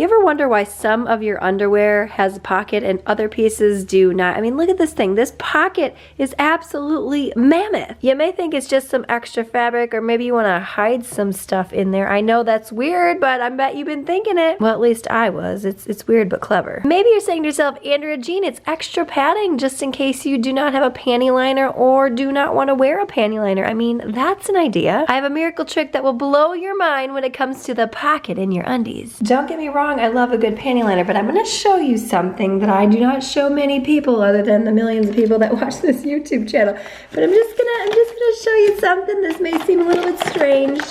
You ever wonder why some of your underwear has a pocket and other pieces do not? I mean, look at this thing. This pocket is absolutely mammoth. You may think it's just some extra fabric, or maybe you want to hide some stuff in there. I know that's weird, but I bet you've been thinking it. Well, at least I was. It's weird but clever. Maybe you're saying to yourself, Andrea Jean, it's extra padding just in case you do not have a panty liner or do not want to wear a panty liner. I mean, that's an idea. I have a miracle trick that will blow your mind when it comes to the pocket in your undies. Don't get me wrong, I love a good panty liner, but I'm gonna show you something that I do not show many people other than the millions of people that watch this YouTube channel. But I'm just gonna show you something. This may seem a little bit strange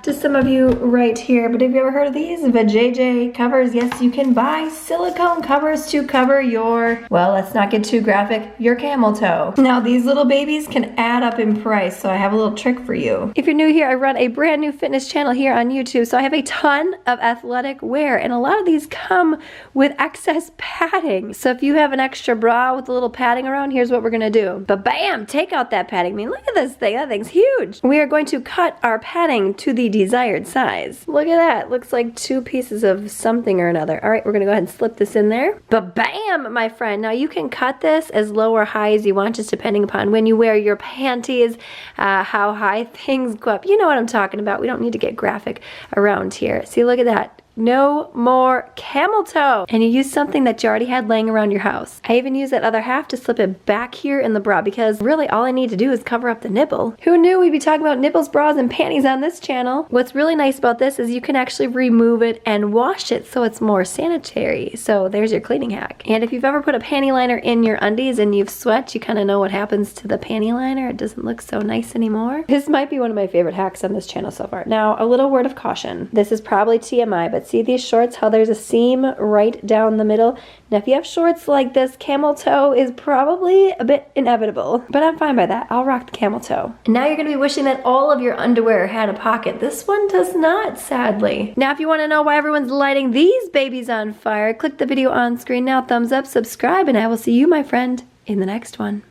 to some of you right here, but have you ever heard of these? Vajayjay covers. Yes, you can buy silicone covers to cover your, well, let's not get too graphic, your camel toe. Now, these little babies can add up in price, so I have a little trick for you. If you're new here, I run a brand new fitness channel here on YouTube, so I have a ton of athletic wear, and a lot of these come with excess padding. So if you have an extra bra with a little padding around, here's what we're gonna do. But bam, take out that padding. I mean, look at this thing. That thing's huge. We are going to cut our padding to the desired size. Look at that. Looks like 2 pieces of something or another. All right, we're gonna go ahead and slip this in there. But bam, my friend. Now you can cut this as low or high as you want, just depending upon when you wear your panties, how high things go up. You know what I'm talking about. We don't need to get graphic around here. See, look at that. No more camel toe. And you use something that you already had laying around your house. I even use that other half to slip it back here in the bra, because really all I need to do is cover up the nipple. Who knew we'd be talking about nipples, bras, and panties on this channel? What's really nice about this is you can actually remove it and wash it so it's more sanitary. So there's your cleaning hack. And if you've ever put a panty liner in your undies and you've sweat, you kind of know what happens to the panty liner. It doesn't look so nice anymore. This might be one of my favorite hacks on this channel so far. Now, a little word of caution. This is probably TMI, but see these shorts, how there's a seam right down the middle? Now if you have shorts like this, camel toe is probably a bit inevitable, but I'm fine by that. I'll rock the camel toe. And now you're gonna be wishing that all of your underwear had a pocket. This one does not, sadly. Now if you wanna know why everyone's lighting these babies on fire, click the video on screen now, thumbs up, subscribe, and I will see you, my friend, in the next one.